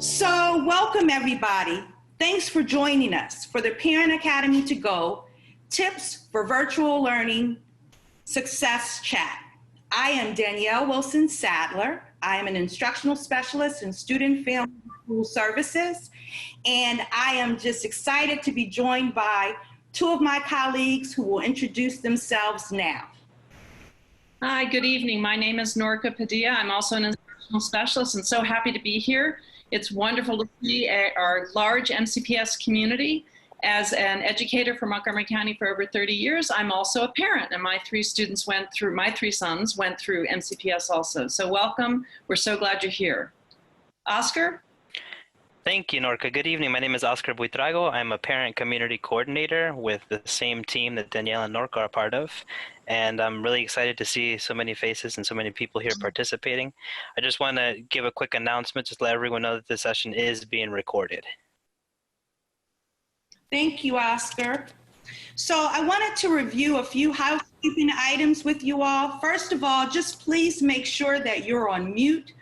So welcome everybody. Thanks for joining us for the Parent Academy to Go Tips for Virtual Learning Success Chat. I am Danielle Wilson Sadler. I am an instructional specialist in Student Family School Services, and I am just excited to be joined by two of my colleagues who will introduce themselves now. Hi, good evening. My name is Norca Padilla. I'm also an instructional specialist and so happy to be here. It's wonderful to see our large MCPS community. As an educator for Montgomery County for over 30 years, I'm also a parent, and my three sons went through MCPS also. So welcome. We're so glad you're here. Oscar? Thank you, Norca. Good evening. My name is Oscar Buitrago. I'm a parent community coordinator with the same team that Danielle and Norca are part of. And I'm really excited to see so many faces and so many people here participating. I just want to give a quick announcement, just to let everyone know that this session is being recorded. Thank you, Oscar. So I wanted to review a few housekeeping items with you all. First of all, just please make sure that you're on mute.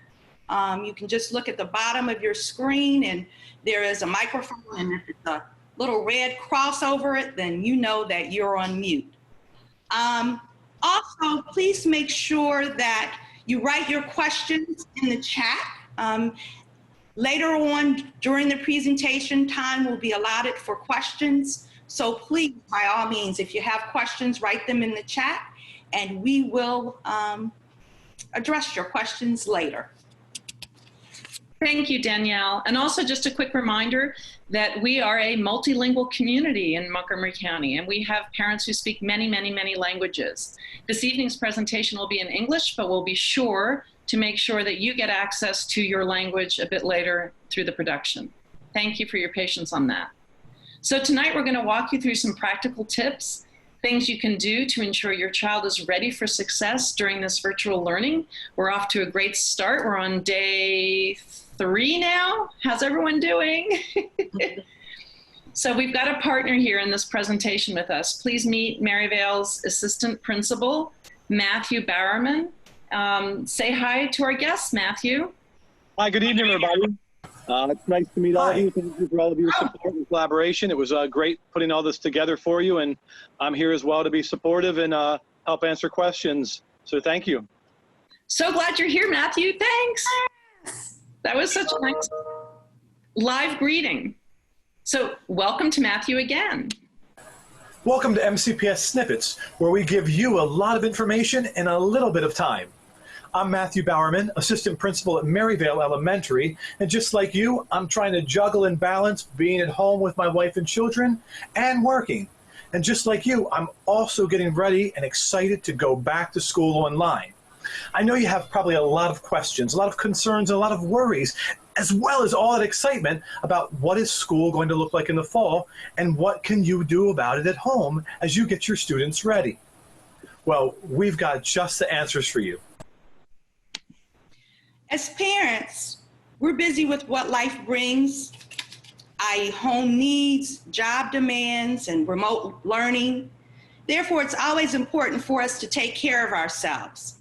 You can just look at the bottom of your screen and there is a microphone, and if it's a little red cross over it, then you know that you're on mute. Also, please make sure that you write your questions in the chat. Later on during the presentation, time will be allotted for questions. So please, by all means, if you have questions, write them in the chat and we will address your questions later. Thank you, Danielle. And also just a quick reminder that we are a multilingual community in Montgomery County, and we have parents who speak many, many, many languages. This evening's presentation will be in English, but we'll be sure to make sure that you get access to your language a bit later through the production. Thank you for your patience on that. So tonight we're going to walk you through some practical tips, things you can do to ensure your child is ready for success during this virtual learning. We're off to a great start. We're on day 3 now. How's everyone doing? So we've got a partner here in this presentation with us. Please meet Maryvale's Assistant Principal, Matthew Bowerman. Say hi to our guests, Matthew. Hi, good evening, everybody. It's nice to meet all of you. Thank you for all of your support and collaboration. It was great putting all this together for you, and I'm here as well to be supportive and help answer questions. So thank you. So glad you're here, Matthew. Thanks. That was such a nice live greeting. So welcome to Matthew again. Welcome to MCPS Snippets, where we give you a lot of information in a little bit of time. I'm Matthew Bowerman, Assistant Principal at Maryvale Elementary, and just like you, I'm trying to juggle and balance being at home with my wife and children and working. And just like you, I'm also getting ready and excited to go back to school online. I know you have probably a lot of questions, a lot of concerns, and a lot of worries, as well as all that excitement about what is school going to look like in the fall and what can you do about it at home as you get your students ready. Well, we've got just the answers for you. As parents, we're busy with what life brings, i.e. home needs, job demands, and remote learning. Therefore, it's always important for us to take care of ourselves.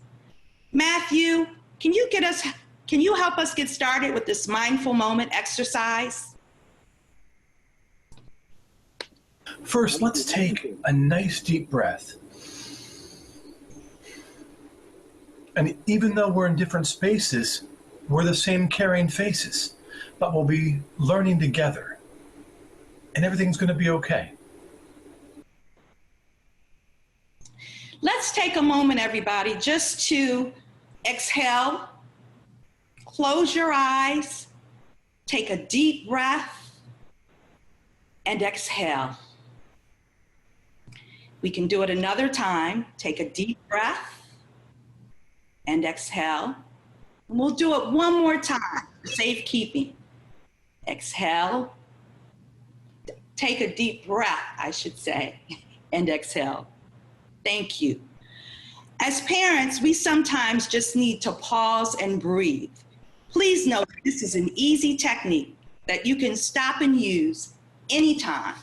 Matthew, can you help us get started with this mindful moment exercise? First, let's take a nice deep breath. And even though we're in different spaces, we're the same caring faces, but we'll be learning together, and everything's going to be okay. Let's take a moment, everybody, just to exhale, close your eyes, take a deep breath, and exhale. We can do it another time. Take a deep breath and exhale. And we'll do it one more time for safekeeping. Exhale. Take a deep breath, I should say, and exhale. Thank you. As parents, we sometimes just need to pause and breathe. Please note this is an easy technique that you can stop and use anytime.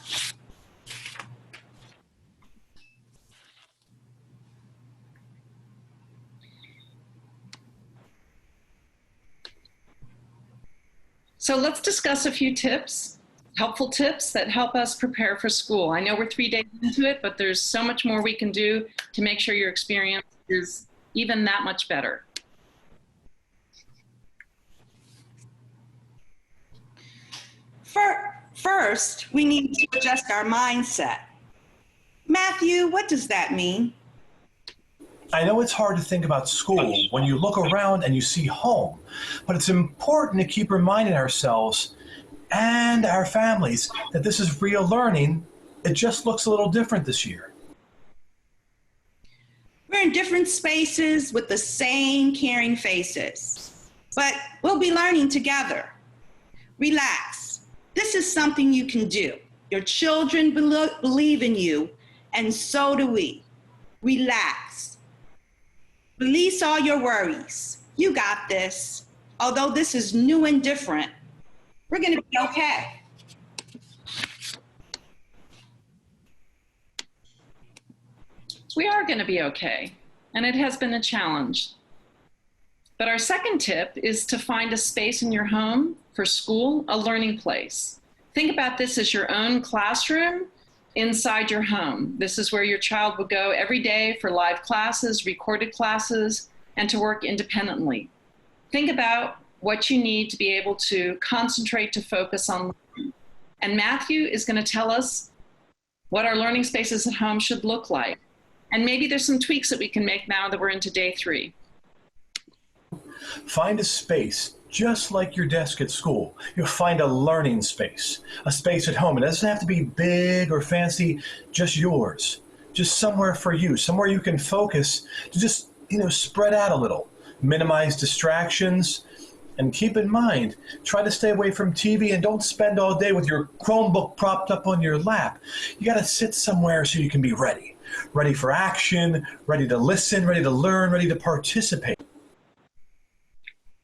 So let's discuss a few tips, helpful tips that help us prepare for school. I know we're 3 days into it, but there's so much more we can do to make sure your experience is even that much better. First, we need to adjust our mindset. Matthew, what does that mean? I know it's hard to think about school when you look around and you see home, but it's important to keep reminding ourselves and our families that this is real learning. It just looks a little different this year. We're in different spaces with the same caring faces, but we'll be learning together. Relax. This is something you can do. Your children believe in you, and so do we. Relax. Release all your worries. You got this. Although this is new and different, we're going to be okay. We are going to be okay, and it has been a challenge. But our second tip is to find a space in your home for school, a learning place. Think about this as your own classroom inside your home. This is where your child will go every day for live classes, recorded classes, and to work independently. Think about what you need to be able to concentrate, to focus on learning. And Matthew is going to tell us what our learning spaces at home should look like. And maybe there's some tweaks that we can make now that we're into day 3. Find a space just like your desk at school. You'll find a learning space, a space at home. It doesn't have to be big or fancy, just yours, just somewhere for you, somewhere you can focus to just, spread out a little, minimize distractions, and keep in mind, try to stay away from TV and don't spend all day with your Chromebook propped up on your lap. You got to sit somewhere so you can be ready for action, ready to listen, ready to learn, ready to participate.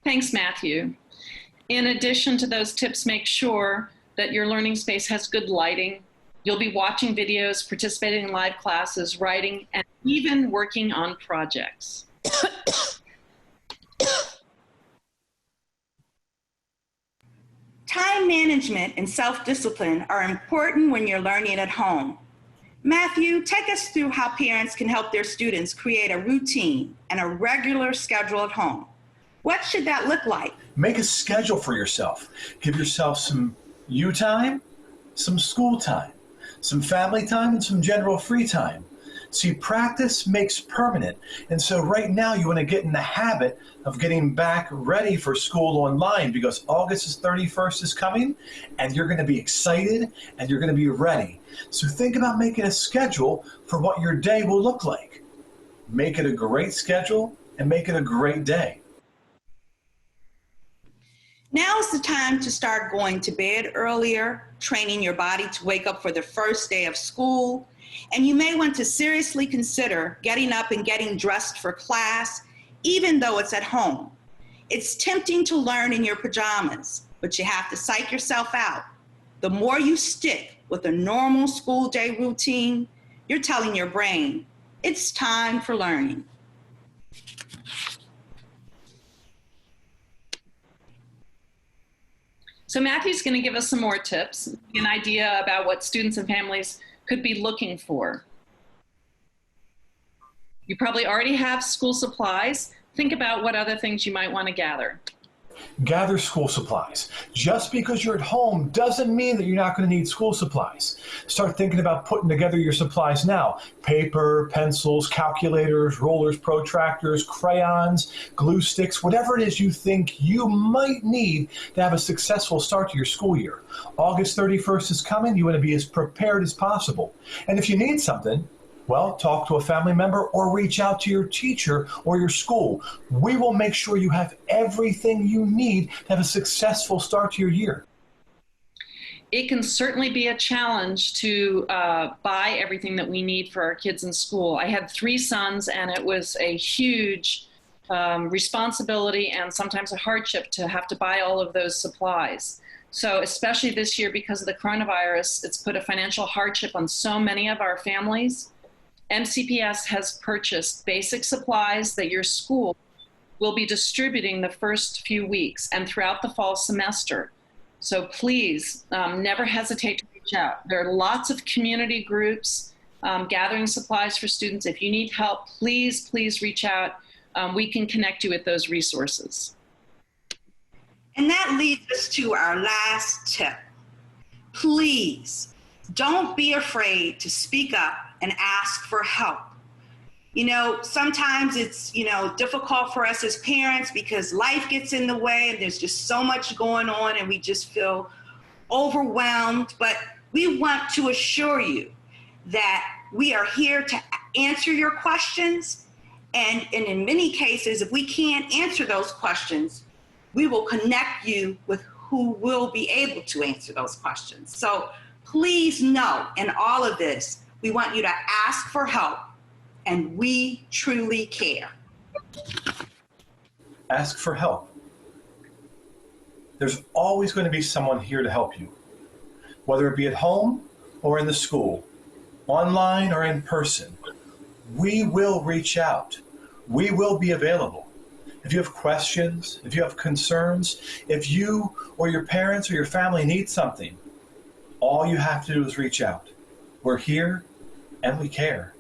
Thanks, Matthew. In addition to those tips, make sure that your learning space has good lighting. You'll be watching videos, participating in live classes, writing, and even working on projects. Time management and self-discipline are important when you're learning at home. Matthew, take us through how parents can help their students create a routine and a regular schedule at home. What should that look like? Make a schedule for yourself. Give yourself some you time, some school time, some family time, and some general free time. See, practice makes permanent. And so right now you want to get in the habit of getting back ready for school online, because August 31st is coming and you're going to be excited and you're going to be ready. So think about making a schedule for what your day will look like. Make it a great schedule and make it a great day. Now is the time to start going to bed earlier, training your body to wake up for the first day of school. And you may want to seriously consider getting up and getting dressed for class, even though it's at home. It's tempting to learn in your pajamas, but you have to psych yourself out. The more you stick with a normal school day routine, you're telling your brain, it's time for learning. So Matthew's going to give us some more tips, an idea about what students and families could be looking for. You probably already have school supplies. Think about what other things you might want to gather. Gather school supplies. Just because you're at home doesn't mean that you're not going to need school supplies. Start thinking about putting together your supplies now. Paper, pencils, calculators, rollers, protractors, crayons, glue sticks, whatever it is you think you might need to have a successful start to your school year. August 31st is coming. You want to be as prepared as possible. And if you need something, well, talk to a family member or reach out to your teacher or your school. We will make sure you have everything you need to have a successful start to your year. It can certainly be a challenge to buy everything that we need for our kids in school. I had 3 sons, and it was a huge responsibility and sometimes a hardship to have to buy all of those supplies. So especially this year, because of the coronavirus, it's put a financial hardship on so many of our families. MCPS has purchased basic supplies that your school will be distributing the first few weeks and throughout the fall semester. So please never hesitate to reach out. There are lots of community groups gathering supplies for students. If you need help, please, please reach out. We can connect you with those resources. And that leads us to our last tip. Please don't be afraid to speak up and ask for help. You know, sometimes it's, you know, difficult for us as parents because life gets in the way and there's just so much going on and we just feel overwhelmed. But we want to assure you that we are here to answer your questions. And in many cases, if we can't answer those questions, we will connect you with who will be able to answer those questions. So please know, in all of this, we want you to ask for help, and we truly care. Ask for help. There's always going to be someone here to help you, whether it be at home or in the school, online or in person. We will reach out. We will be available. If you have questions, if you have concerns, if you or your parents or your family need something, all you have to do is reach out. We're here and we care.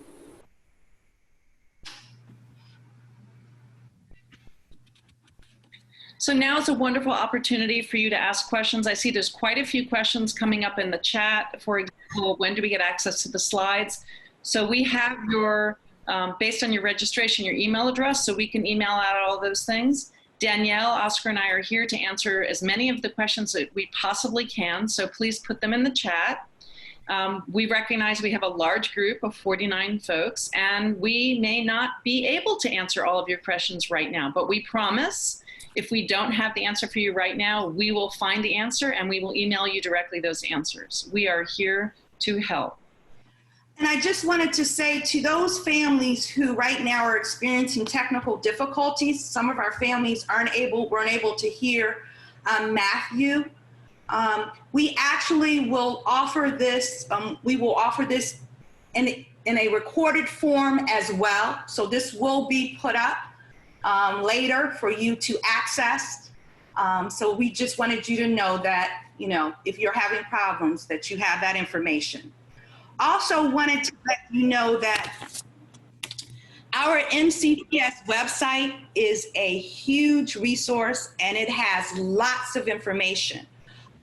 So now is a wonderful opportunity for you to ask questions. I see there's quite a few questions coming up in the chat. For example, when do we get access to the slides? So we have your, based on your registration, your email address, so we can email out all those things. Danielle, Oscar, and I are here to answer as many of the questions that we possibly can, so please put them in the chat. We recognize we have a large group of 49 folks, and we may not be able to answer all of your questions right now, but we promise if we don't have the answer for you right now, we will find the answer and we will email you directly those answers. We are here to help. And I just wanted to say to those families who right now are experiencing technical difficulties, some of our families weren't able to hear Matthew. We actually will offer this, we will offer this in a recorded form as well. So this will be put up later for you to access. So we just wanted you to know that, you know, if you're having problems, that you have that information. Also wanted to let you know that our MCPS website is a huge resource and it has lots of information.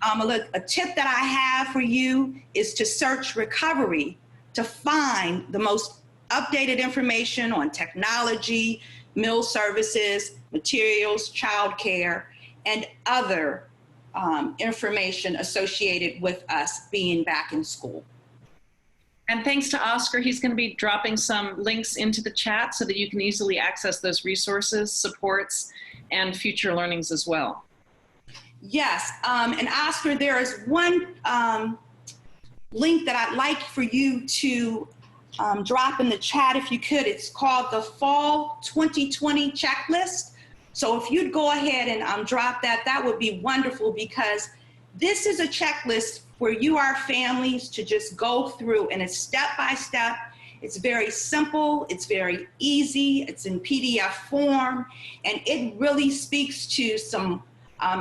A tip that I have for you is to search recovery to find the most updated information on technology, meal services, materials, childcare, and other information associated with us being back in school. And thanks to Oscar, he's going to be dropping some links into the chat so that you can easily access those resources, supports, and future learnings as well. Yes, and Oscar, there is one link that I'd like for you to drop in the chat if you could. It's called the Fall 2020 Checklist. So if you'd go ahead and drop that, that would be wonderful, because this is a checklist for you, our families, to just go through, and it's step-by-step. It's very simple, it's very easy, it's in PDF form, and it really speaks to some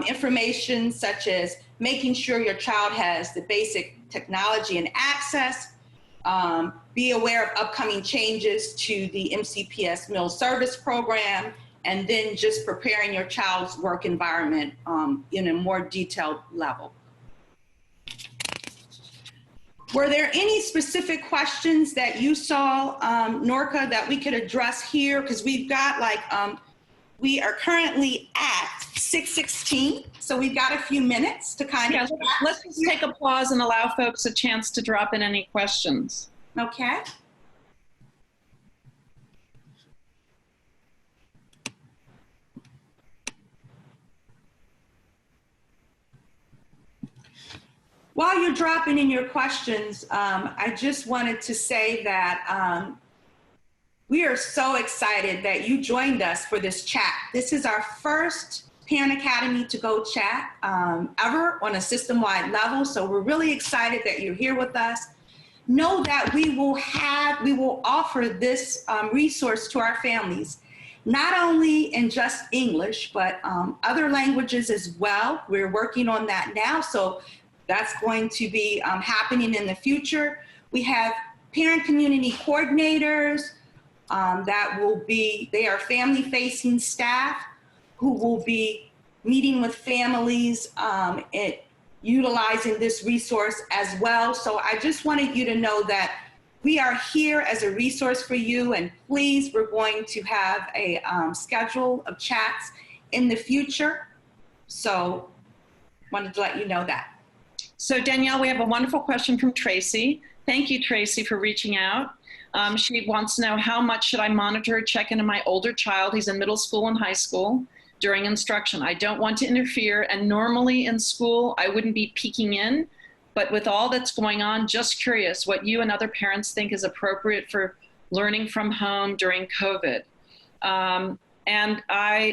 information such as making sure your child has the basic technology and access, be aware of upcoming changes to the MCPS Meal Service Program, and then just preparing your child's work environment in a more detailed level. Were there any specific questions that you saw, Norca, that we could address here? Because we've got we are currently at 6:16, so we've got a few minutes to kind of. Let's just take a pause and allow folks a chance to drop in any questions. Okay. While you're dropping in your questions, I just wanted to say that we are so excited that you joined us for this chat. This is our first Parent Academy to Go chat ever on a system-wide level. So we're really excited that you're here with us. Know that we will offer this resource to our families not only in just English, but other languages as well. We're working on that now, so that's going to be happening in the future. We have parent community coordinators they are family-facing staff who will be meeting with families utilizing this resource as well. So I just wanted you to know that we are here as a resource for you, and please, we're going to have a schedule of chats in the future. So wanted to let you know that. So Danielle, we have a wonderful question from Tracy. Thank you, Tracy, for reaching out. She wants to know, how much should I monitor or check into my older child? He's in middle school and high school during instruction. I don't want to interfere, and normally in school, I wouldn't be peeking in, but with all that's going on, just curious what you and other parents think is appropriate for learning from home during COVID.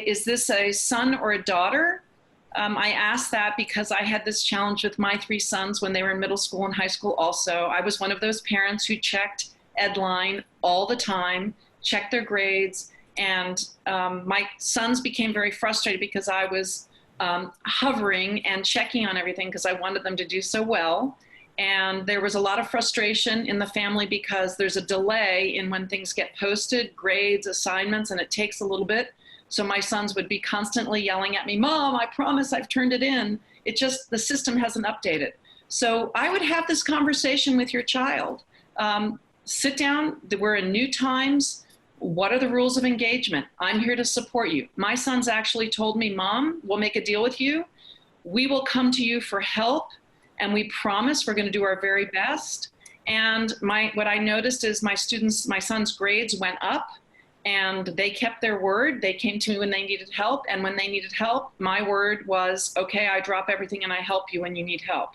Is this a son or a daughter? I asked that because I had this challenge with my 3 sons when they were in middle school and high school also. I was one of those parents who checked Edline all the time, checked their grades, and my sons became very frustrated because I was hovering and checking on everything because I wanted them to do so well. And there was a lot of frustration in the family because there's a delay in when things get posted, grades, assignments, and it takes a little bit. So my sons would be constantly yelling at me, "Mom, I promise I've turned it in." It just, the system hasn't updated. So I would have this conversation with your child. Sit down, we're in new times. What are the rules of engagement? I'm here to support you. My sons actually told me, "Mom, we'll make a deal with you. We will come to you for help, and we promise we're going to do our very best." And what I noticed is my sons' grades went up, and they kept their word. They came to me when they needed help, and when they needed help, my word was, "Okay, I drop everything and I help you when you need help."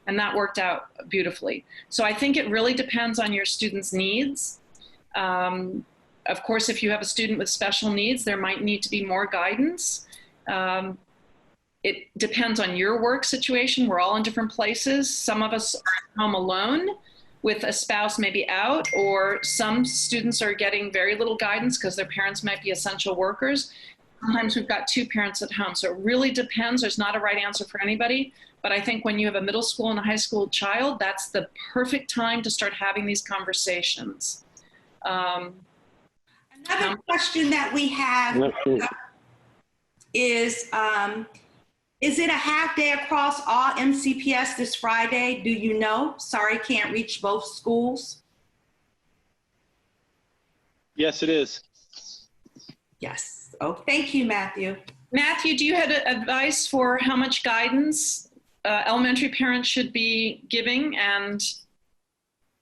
And that worked out beautifully. So I think it really depends on your students' needs. Of course, if you have a student with special needs, there might need to be more guidance. It depends on your work situation. We're all in different places. Some of us are at home alone with a spouse maybe out, or some students are getting very little guidance because their parents might be essential workers. Sometimes we've got 2 parents at home. So it really depends. There's not a right answer for anybody. But I think when you have a middle school and a high school child, that's the perfect time to start having these conversations. Another question that we have is it a half day across all MCPS this Friday? Do you know? Sorry, can't reach both schools. Yes, it is. Yes. Oh, thank you, Matthew. Matthew, do you have advice for how much guidance elementary parents should be giving and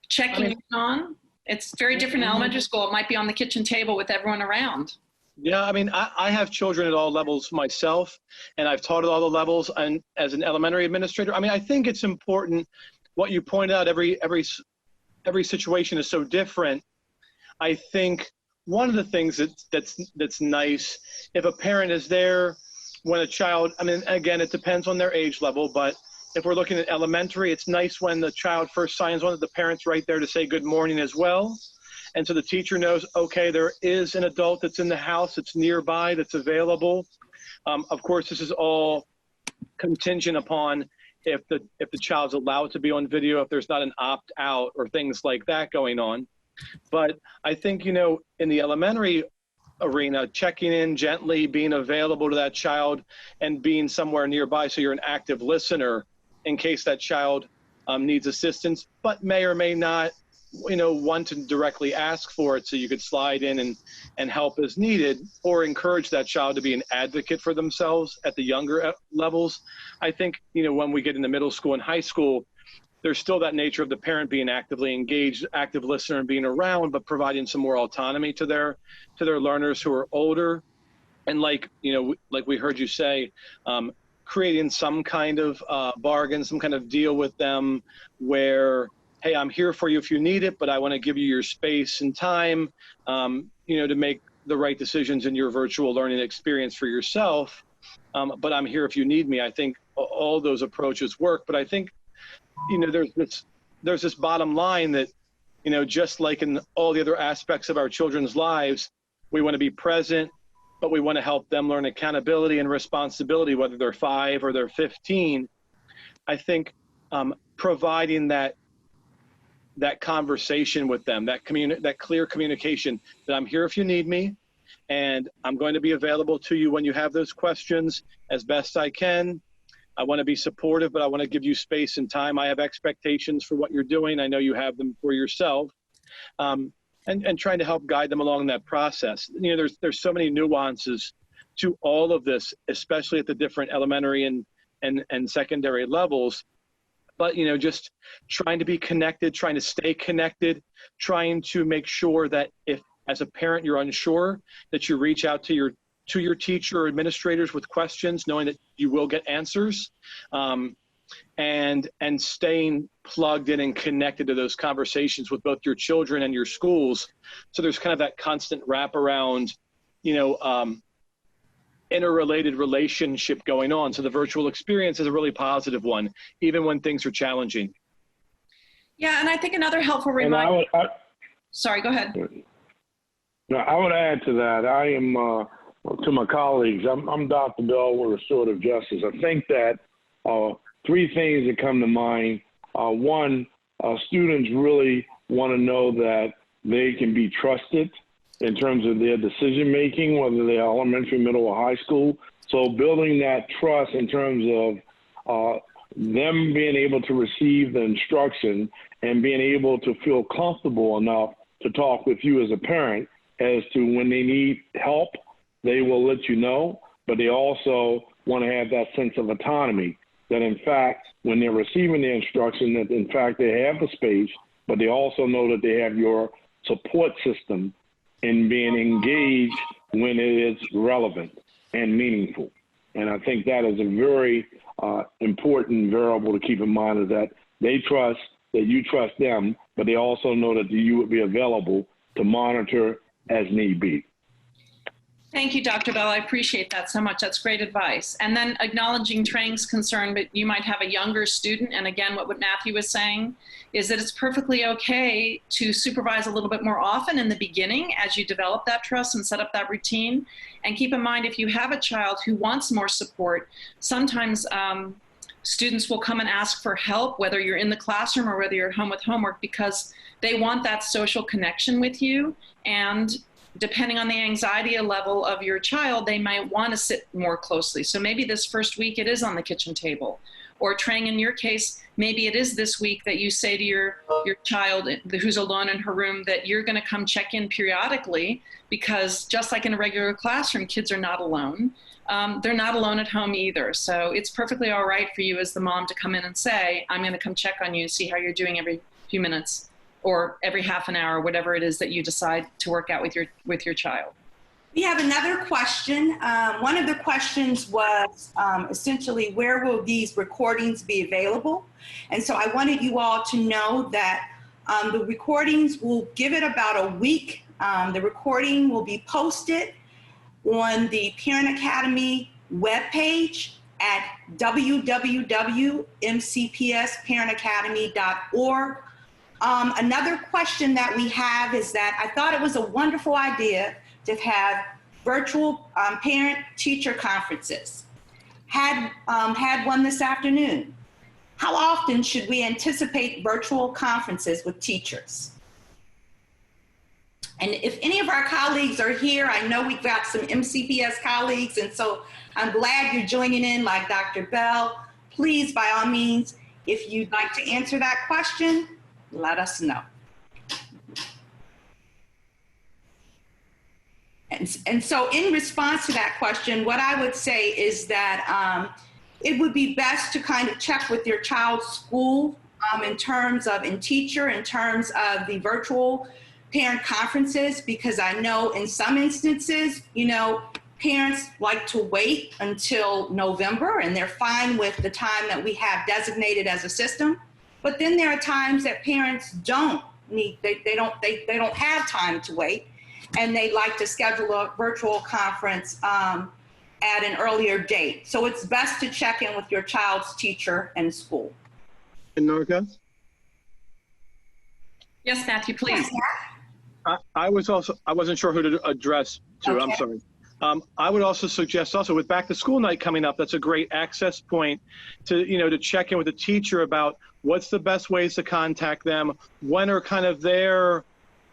checking on? It's very different in elementary school. It might be on the kitchen table with everyone around. Yeah, I mean, I have children at all levels myself, and I've taught at all the levels. And as an elementary administrator, I mean, I think it's important what you pointed out. Every situation is so different. I think one of the things that's nice, if a parent is there when a child, I mean, again, it depends on their age level, but if we're looking at elementary, it's nice when the child first signs on that the parent's right there to say good morning as well. And so the teacher knows, okay, there is an adult that's in the house, that's nearby, that's available. Of course, this is all contingent upon if the child's allowed to be on video, if there's not an opt-out or things like that going on. But I think, you know, in the elementary arena, checking in gently, being available to that child, and being somewhere nearby so you're an active listener in case that child needs assistance, but may or may not, you know, want to directly ask for it, so you could slide in and help as needed, or encourage that child to be an advocate for themselves at the younger levels. I think, you know, when we get into middle school and high school, there's still that nature of the parent being actively engaged, active listener, and being around, but providing some more autonomy to their learners who are older. And like, you know, like we heard you say, creating some kind of bargain, some kind of deal with them where, hey, I'm here for you if you need it, but I want to give you your space and time, you know, to make the right decisions in your virtual learning experience for yourself. But I'm here if you need me. I think all those approaches work. But I think, you know, there's this bottom line that, you know, just like in all the other aspects of our children's lives, we want to be present, but we want to help them learn accountability and responsibility, whether they're 5 or they're 15. I think providing that conversation with them, that clear communication that I'm here if you need me, and I'm going to be available to you when you have those questions as best I can. I want to be supportive, but I want to give you space and time. I have expectations for what you're doing. I know you have them for yourself. And trying to help guide them along that process. You know, there's so many nuances to all of this, especially at the different elementary and secondary levels. But, you know, just trying to be connected, trying to stay connected, trying to make sure that if, as a parent, you're unsure, that you reach out to your teacher or administrators with questions, knowing that you will get answers, and staying plugged in and connected to those conversations with both your children and your schools. So there's kind of that constant wraparound, you know, interrelated relationship going on. So the virtual experience is a really positive one, even when things are challenging. Yeah, and I think another helpful reminder. Sorry, go ahead. No, I would add to that. I am, to my colleagues, I'm Dr. Bell with Restorative Justice. I think that 3 things that come to mind. One, students really want to know that they can be trusted in terms of their decision making, whether they're elementary, middle, or high school. So building that trust in terms of them being able to receive the instruction and being able to feel comfortable enough to talk with you as a parent as to when they need help, they will let you know, but they also want to have that sense of autonomy, that in fact, when they're receiving the instruction, that in fact they have the space, but they also know that they have your support system in being engaged when it is relevant and meaningful. And I think that is a very important variable to keep in mind, is that they trust that you trust them, but they also know that you would be available to monitor as need be. Thank you, Dr. Bell. I appreciate that so much. That's great advice. And then acknowledging Trang's concern, but you might have a younger student. And again, what Matthew was saying is that it's perfectly okay to supervise a little bit more often in the beginning as you develop that trust and set up that routine. And keep in mind, if you have a child who wants more support, sometimes students will come and ask for help, whether you're in the classroom or whether you're home with homework, because they want that social connection with you. And depending on the anxiety level of your child, they might want to sit more closely. So maybe this first week it is on the kitchen table. Or Trang, in your case, maybe it is this week that you say to your child who's alone in her room that you're going to come check in periodically, because just like in a regular classroom, kids are not alone. They're not alone at home either. So it's perfectly all right for you as the mom to come in and say, I'm going to come check on you, see how you're doing every few minutes or every half an hour, whatever it is that you decide to work out with your child. We have another question. One of the questions was essentially, where will these recordings be available? And so I wanted you all to know that the recordings, will give it about a week. The recording will be posted on the Parent Academy webpage at www.mcpsparentacademy.org. Another question that we have is that I thought it was a wonderful idea to have virtual parent-teacher conferences. Had one this afternoon. How often should we anticipate virtual conferences with teachers? And if any of our colleagues are here, I know we've got some MCPS colleagues, and so I'm glad you're joining in, like Dr. Bell. Please, by all means, if you'd like to answer that question, let us know. And so in response to that question, what I would say is that it would be best to kind of check with your child's school in terms of the virtual parent conferences, because I know in some instances, you know, parents like to wait until November and they're fine with the time that we have designated as a system. But then there are times that parents don't have time to wait, and they like to schedule a virtual conference at an earlier date. So it's best to check in with your child's teacher and school. And Norca? Yes, Matthew, please. I wasn't sure who to address to. Okay. I'm sorry. I would also suggest with back to school night coming up, that's a great access point to, to check in with the teacher about what's the best ways to contact them, when are kind of their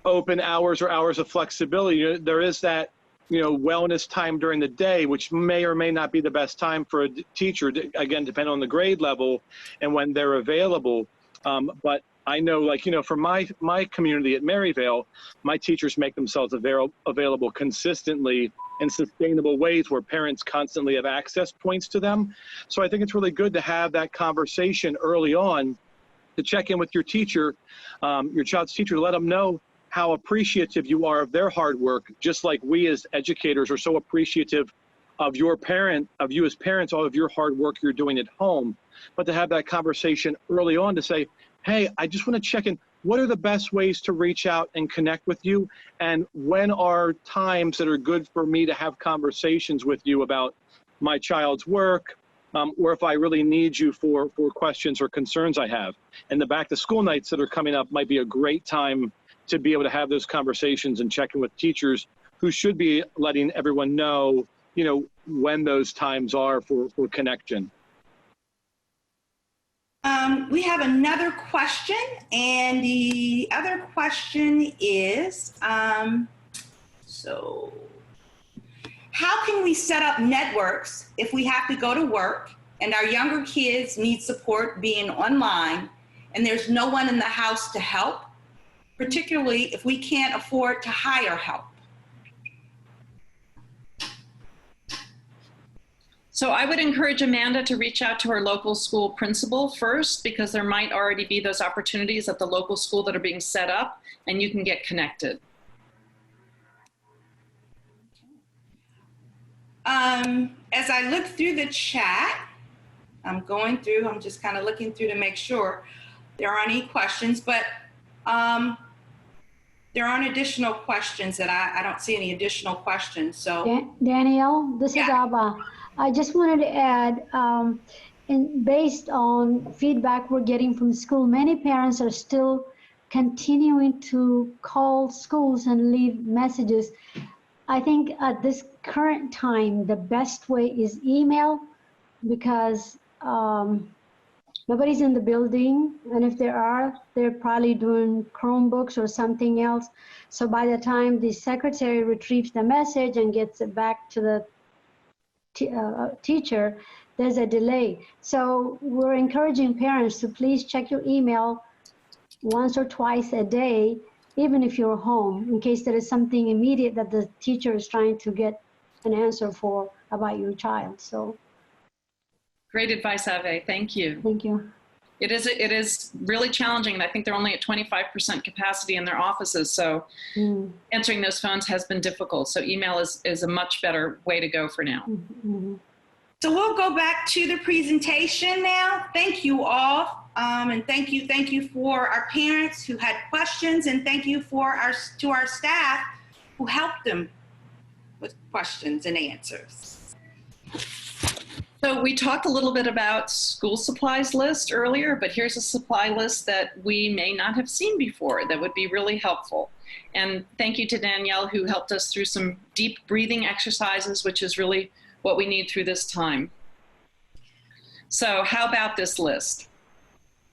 open hours or hours of flexibility. There is that, wellness time during the day, which may or may not be the best time for a teacher, again, depending on the grade level and when they're available. But I know, for my community at Maryvale, my teachers make themselves available consistently in sustainable ways where parents constantly have access points to them. So I think it's really good to have that conversation early on to check in with your teacher, your child's teacher, to let them know how appreciative you are of their hard work, just like we as educators are so appreciative of you as parents, all of your hard work you're doing at home. But to have that conversation early on to say, hey, I just want to check in. What are the best ways to reach out and connect with you? And when are times that are good for me to have conversations with you about my child's work, or if I really need you for questions or concerns I have? And the back to school nights that are coming up might be a great time to be able to have those conversations and check in with teachers who should be letting everyone know, when those times are for connection. We have another question, and the other question is, so how can we set up networks if we have to go to work and our younger kids need support being online and there's no one in the house to help, particularly if we can't afford to hire help? So I would encourage Amanda to reach out to her local school principal first, because there might already be those opportunities at the local school that are being set up, and you can get connected. As I look through the chat, I'm just kind of looking through to make sure there aren't any questions, but there aren't additional questions that I don't see any additional questions. So Danielle, this is Abba. I just wanted to add, based on feedback we're getting from the school, many parents are still continuing to call schools and leave messages. I think at this current time, the best way is email, because nobody's in the building, and if there are, they're probably doing Chromebooks or something else. So by the time the secretary retrieves the message and gets it back to the teacher, there's a delay. So we're encouraging parents to please check your email once or twice a day, even if you're home, in case there is something immediate that the teacher is trying to get an answer for about your child. So great advice, Ave. Thank you. Thank you. It is really challenging, and I think they're only at 25% capacity in their offices, so answering those phones has been difficult. So email is a much better way to go for now. Mm-hmm. So we'll go back to the presentation now. Thank you all, and thank you for our parents who had questions, and thank you to our staff who helped them with questions and answers. So we talked a little bit about school supplies list earlier, but here's a supply list that we may not have seen before that would be really helpful. And thank you to Danielle, who helped us through some deep breathing exercises, which is really what we need through this time. So how about this list?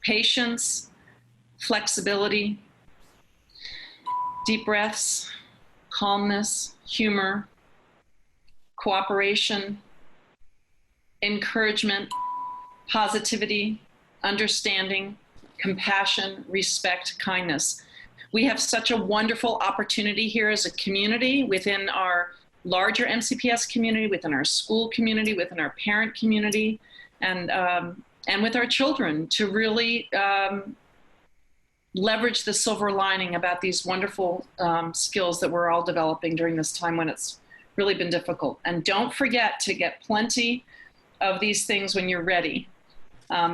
Patience, flexibility, deep breaths, calmness, humor, cooperation, encouragement, positivity, understanding, compassion, respect, kindness. We have such a wonderful opportunity here as a community, within our larger MCPS community, within our school community, within our parent community, and with our children, to really leverage the silver lining about these wonderful skills that we're all developing during this time when it's really been difficult. And don't forget to get plenty of these things when you're ready.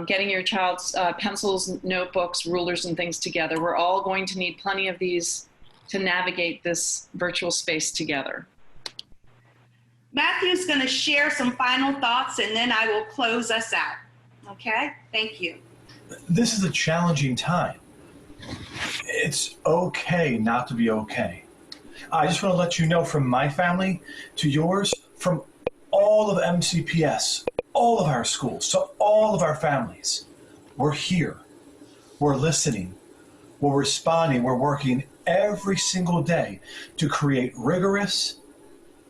Getting your child's pencils, notebooks, rulers, and things together. We're all going to need plenty of these to navigate this virtual space together. Matthew's going to share some final thoughts, and then I will close us out. Okay? Thank you. This is a challenging time. It's okay not to be okay. I just want to let you know from my family to yours, from all of MCPS, all of our schools, to all of our families, we're here. We're listening. We're responding. We're working every single day to create rigorous,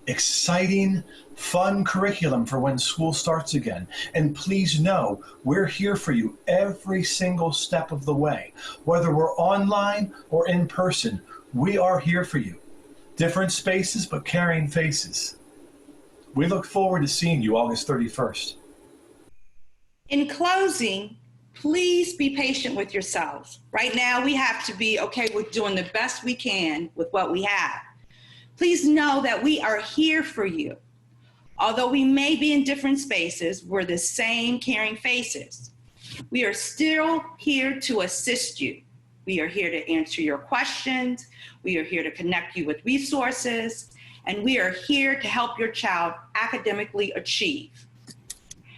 exciting, fun curriculum for when school starts again. And please know, we're here for you every single step of the way. Whether we're online or in person, we are here for you. Different spaces, but carrying faces. We look forward to seeing you August 31st. In closing, please be patient with yourselves. Right now, we have to be okay with doing the best we can with what we have. Please know that we are here for you. Although we may be in different spaces, we're the same caring faces. We are still here to assist you. We are here to answer your questions. We are here to connect you with resources. And we are here to help your child academically achieve.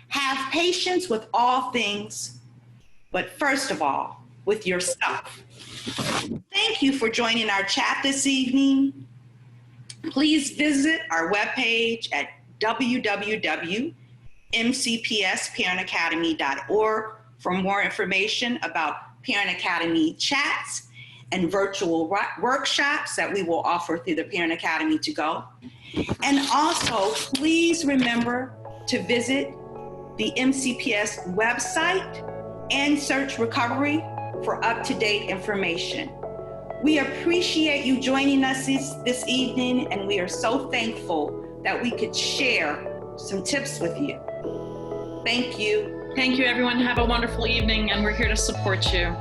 Have patience with all things, but first of all, with yourself. Thank you for joining our chat this evening. Please visit our webpage at www.mcpsparentacademy.org for more information about Parent Academy chats and virtual workshops that we will offer through the Parent Academy to go. And also, please remember to visit the MCPS website and search recovery for up-to-date information. We appreciate you joining us this evening, and we are so thankful that we could share some tips with you. Thank you. Thank you, everyone. Have a wonderful evening, and we're here to support you.